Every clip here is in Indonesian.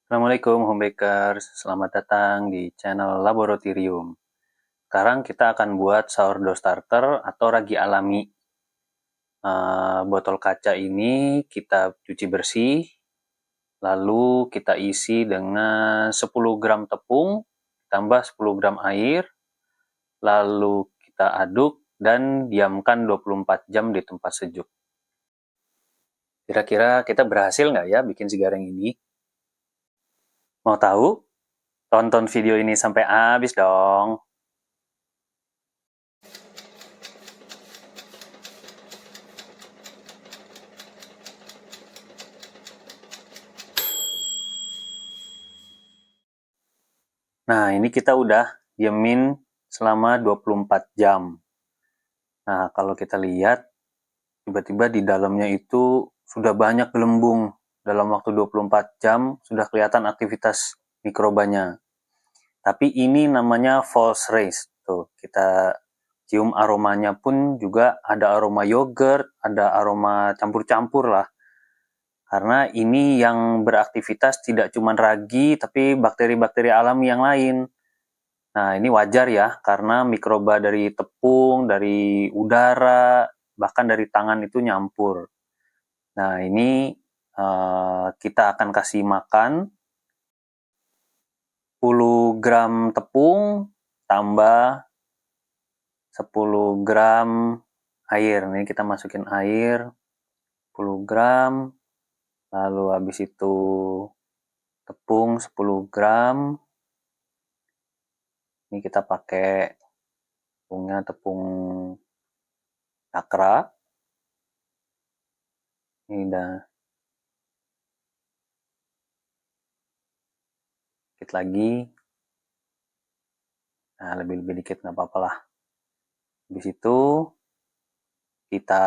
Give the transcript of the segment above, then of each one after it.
Assalamualaikum homebakers, selamat datang di channel Laboratorium. Sekarang kita akan buat sourdough starter atau ragi alami. Botol kaca ini kita cuci bersih, lalu kita isi dengan 10 gram tepung, tambah 10 gram air, lalu kita aduk dan diamkan 24 jam di tempat sejuk. Kira-kira kita berhasil nggak ya bikin si gareng ini? Mau tahu? Tonton video ini sampai habis dong. Nah, ini kita udah diemin selama 24 jam. Nah, kalau kita lihat, tiba-tiba di dalamnya itu sudah banyak gelembung. Dalam waktu 24 jam sudah kelihatan aktivitas mikrobanya. Tapi ini namanya false race. Tuh, kita cium aromanya pun juga ada aroma yogurt, ada aroma campur-campur lah. Karena ini yang beraktivitas tidak cuma ragi, tapi bakteri-bakteri alami yang lain. Nah, ini wajar ya, karena mikroba dari tepung, dari udara, bahkan dari tangan itu nyampur. Nah, ini kita akan kasih makan 10 gram tepung tambah 10 gram air. Ini kita masukin air 10 gram, lalu habis itu tepung 10 gram. Ini kita pakai tepungnya tepung cakra. Ini udah dikit lagi. Nah, lebih-lebih dikit nggak apa-apa lah. Habis itu kita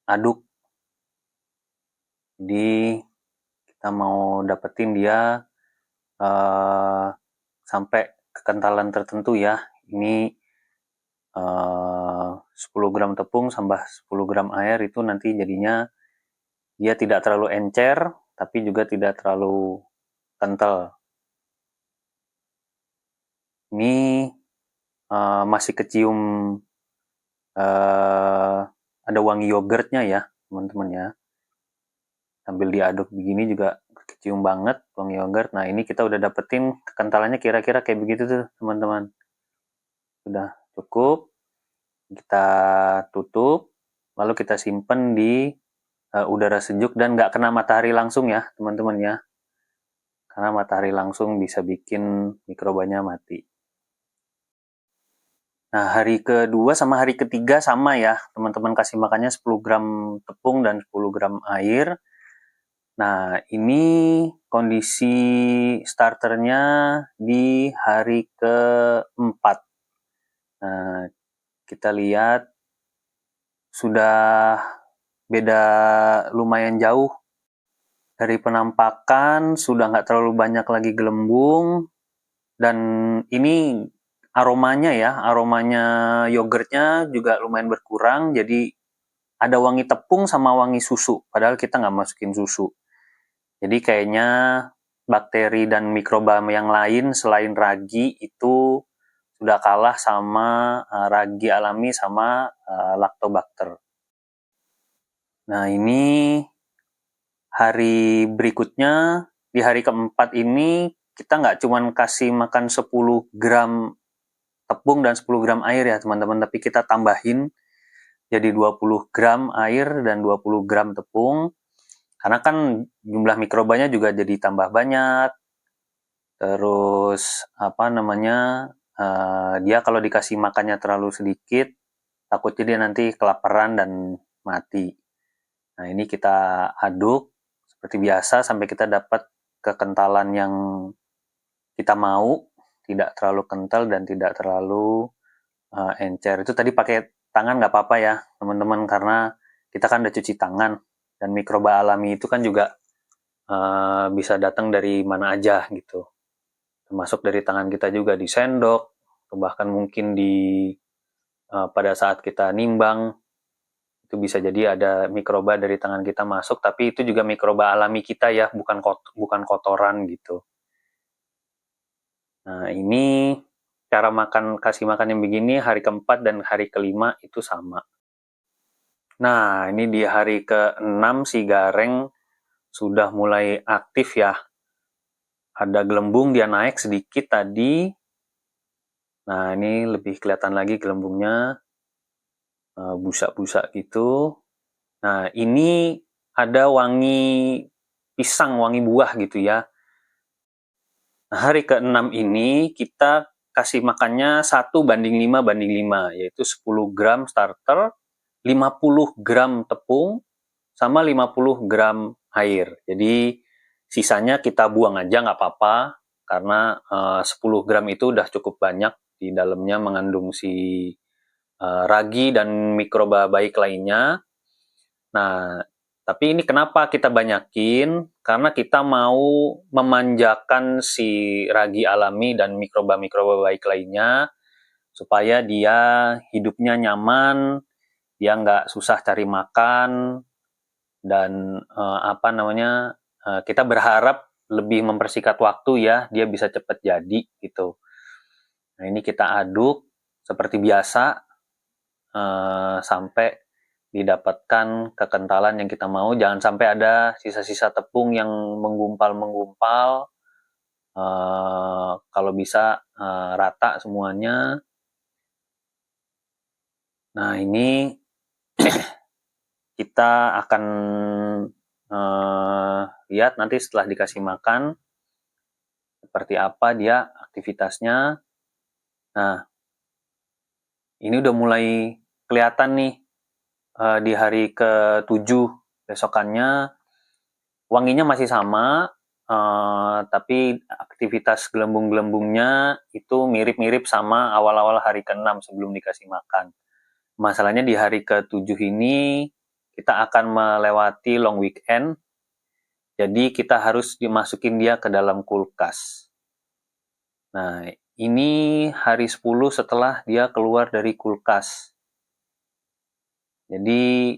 aduk. Jadi kita mau dapetin dia sampai kekentalan tertentu ya. Ini 10 gram tepung tambah 10 gram air itu nanti jadinya dia tidak terlalu encer, tapi juga tidak terlalu kental. Ini masih kecium ada wangi yogurtnya ya teman-teman ya. Sambil diaduk begini juga kecium banget wangi yogurt. Nah, ini kita udah dapetin kekentalannya kira-kira kayak begitu tuh teman-teman. Sudah cukup. Kita tutup, lalu kita simpen di udara sejuk dan nggak kena matahari langsung ya teman-teman ya. Karena matahari langsung bisa bikin mikrobanya mati. Nah, hari kedua sama hari ketiga sama ya, teman-teman kasih makannya 10 gram tepung dan 10 gram air. Nah, ini kondisi starternya di hari keempat. Nah, kita lihat sudah beda lumayan jauh. Dari penampakan sudah nggak terlalu banyak lagi gelembung. Dan ini aromanya ya, aromanya yogurtnya juga lumayan berkurang. Jadi ada wangi tepung sama wangi susu. Padahal kita nggak masukin susu. Jadi kayaknya bakteri dan mikroba yang lain selain ragi itu sudah kalah sama ragi alami sama lactobacter. Nah, ini hari berikutnya, di hari keempat ini kita nggak cuma kasih makan 10 gram tepung dan 10 gram air ya teman-teman, tapi kita tambahin jadi 20 gram air dan 20 gram tepung. Karena kan jumlah mikrobanya juga jadi tambah banyak. Terus dia kalau dikasih makannya terlalu sedikit, takutnya dia nanti kelaparan dan mati. Nah, ini kita aduk seperti biasa sampai kita dapat kekentalan yang kita mau, tidak terlalu kental dan tidak terlalu encer. Itu tadi pakai tangan nggak apa-apa ya teman-teman, karena kita kan udah cuci tangan dan mikroba alami itu kan juga bisa datang dari mana aja gitu, termasuk dari tangan kita juga, di sendok, atau bahkan mungkin pada saat kita nimbang Itu bisa jadi ada mikroba dari tangan kita masuk, tapi itu juga mikroba alami kita ya, bukan kotoran gitu. Nah, ini cara kasih makan yang begini hari keempat dan hari kelima itu sama. Nah, ini di hari ke-6 si Gareng sudah mulai aktif ya. Ada gelembung, dia naik sedikit tadi. Nah, ini lebih kelihatan lagi gelembungnya. Busa-busa gitu. Nah, ini ada wangi pisang, wangi buah gitu ya. Nah, hari ke-6 ini kita kasih makannya 1:5, yaitu 10 gram starter, 50 gram tepung, sama 50 gram air. Jadi sisanya kita buang aja nggak apa-apa, karena 10 gram itu udah cukup banyak, di dalamnya mengandung si ragi dan mikroba baik lainnya. Nah, tapi ini kenapa kita banyakin? Karena kita mau memanjakan si ragi alami dan mikroba-mikroba baik lainnya, supaya dia hidupnya nyaman, dia nggak susah cari makan, dan kita berharap lebih mempersingkat waktu ya, dia bisa cepat jadi gitu. Nah, ini kita aduk seperti biasa sampai didapatkan kekentalan yang kita mau. Jangan sampai ada sisa-sisa tepung yang menggumpal. Kalau bisa rata semuanya. Nah, ini kita akan lihat nanti setelah dikasih makan seperti apa dia aktivitasnya. Nah, ini udah mulai kelihatan nih di hari ke-7 besokannya, wanginya masih sama, tapi aktivitas gelembung-gelembungnya itu mirip-mirip sama awal-awal hari ke-6 sebelum dikasih makan. Masalahnya di hari ke-7 ini kita akan melewati long weekend, jadi kita harus dimasukin dia ke dalam kulkas. Nah, ini hari 10 setelah dia keluar dari kulkas. Jadi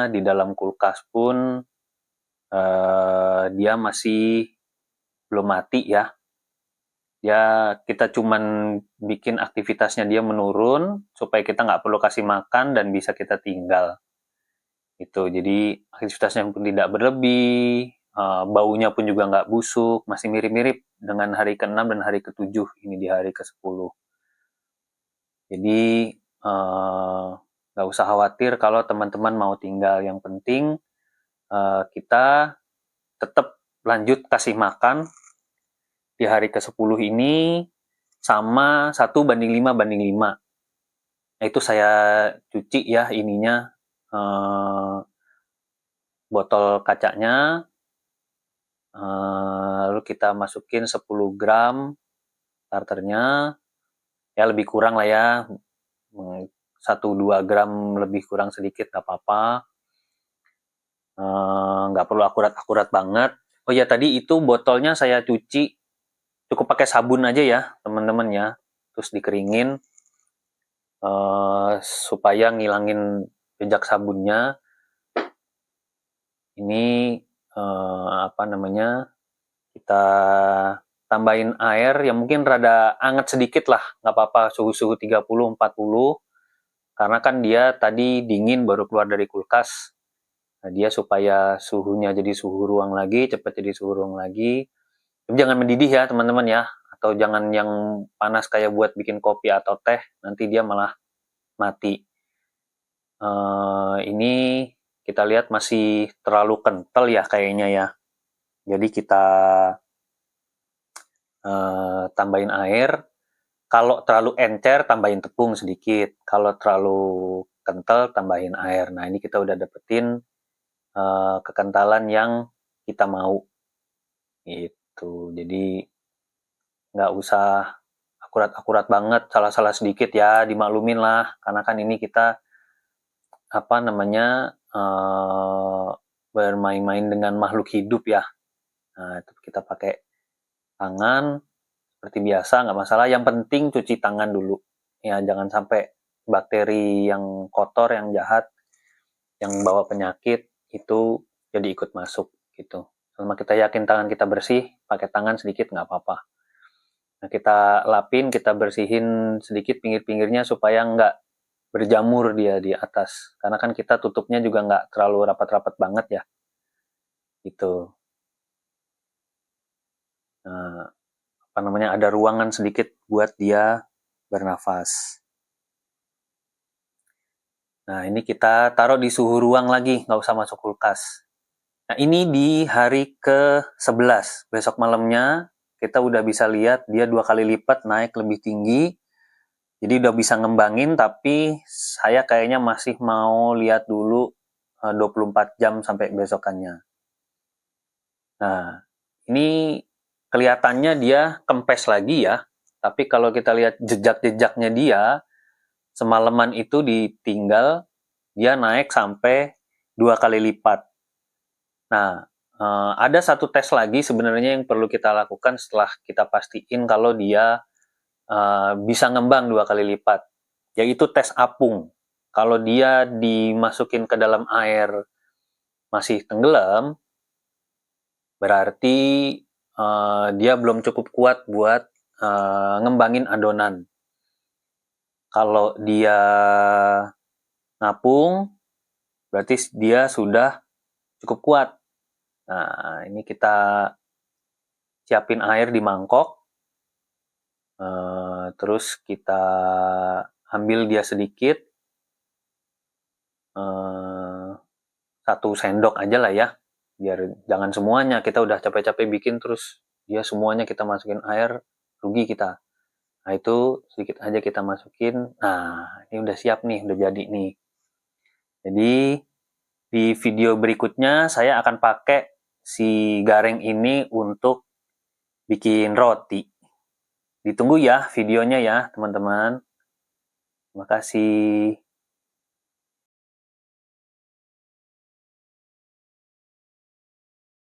di dalam kulkas pun dia masih belum mati ya. Kita cuman bikin aktivitasnya dia menurun supaya kita nggak perlu kasih makan dan bisa kita tinggal. Itu jadi aktivitasnya pun tidak berlebih, baunya pun juga nggak busuk, masih mirip-mirip dengan hari ke-6 dan hari ke-7 ini di hari ke-10. Jadi nggak usah khawatir kalau teman-teman mau tinggal. Yang penting kita tetap lanjut kasih makan di hari ke-10 ini sama 1:5:5. Nah, itu saya cuci ya ininya, botol kacanya, lalu kita masukin 10 gram starternya, ya lebih kurang lah ya, 1-2 gram lebih kurang sedikit gak apa-apa, nggak perlu akurat-akurat banget. Oh ya, tadi itu botolnya saya cuci, cukup pakai sabun aja ya teman-teman ya, terus dikeringin supaya ngilangin jejak sabunnya. Ini kita tambahin air yang mungkin rada anget sedikit lah, nggak apa-apa, suhu 30-40, karena kan dia tadi dingin baru keluar dari kulkas. Nah, dia supaya suhunya jadi suhu ruang lagi, cepat jadi suhu ruang lagi. Tapi jangan mendidih ya teman-teman ya, atau jangan yang panas kayak buat bikin kopi atau teh, nanti dia malah mati. Ini kita lihat masih terlalu kental ya kayaknya ya. Jadi kita tambahin air. Kalau terlalu encer, tambahin tepung sedikit. Kalau terlalu kental, tambahin air. Nah, ini kita udah dapetin kekentalan yang kita mau. Gitu. Jadi nggak usah akurat-akurat banget, salah-salah sedikit ya, dimaklumin lah. Karena kan ini kita bermain-main dengan makhluk hidup ya. Nah, itu kita pakai tangan seperti biasa, nggak masalah. Yang penting cuci tangan dulu. Ya, jangan sampai bakteri yang kotor, yang jahat, yang bawa penyakit itu jadi ikut masuk gitu. Selama kita yakin tangan kita bersih, pakai tangan sedikit nggak apa-apa. Nah, kita lapin, kita bersihin sedikit pinggir-pinggirnya supaya nggak berjamur dia di atas. Karena kan kita tutupnya juga nggak terlalu rapat-rapat banget ya. Gitu. Nah, ada ruangan sedikit buat dia bernafas. Nah, ini kita taruh di suhu ruang lagi, nggak usah masuk kulkas. Nah, ini di hari ke-11. Besok malamnya kita udah bisa lihat dia 2 kali lipat naik lebih tinggi. Jadi udah bisa ngembangin, tapi saya kayaknya masih mau lihat dulu 24 jam sampai besokannya. Nah, ini kelihatannya dia kempes lagi ya. Tapi kalau kita lihat jejak-jejaknya dia, semalaman itu ditinggal, dia naik sampai 2 kali lipat. Nah, ada satu tes lagi sebenarnya yang perlu kita lakukan setelah kita pastiin kalau dia bisa ngembang 2 kali lipat, yaitu tes apung. Kalau dia dimasukin ke dalam air masih tenggelam, berarti dia belum cukup kuat buat ngembangin adonan. Kalau dia ngapung, berarti dia sudah cukup kuat. Nah, ini kita siapin air di mangkok, terus kita ambil dia sedikit, 1 sendok aja lah ya, biar jangan semuanya, kita udah capek-capek bikin terus dia semuanya kita masukin air, rugi kita. Nah, itu sedikit aja kita masukin. Nah, ini udah siap nih, udah jadi nih. Jadi di video berikutnya saya akan pakai si gareng ini untuk bikin roti. Ditunggu ya videonya ya teman-teman. Terima kasih.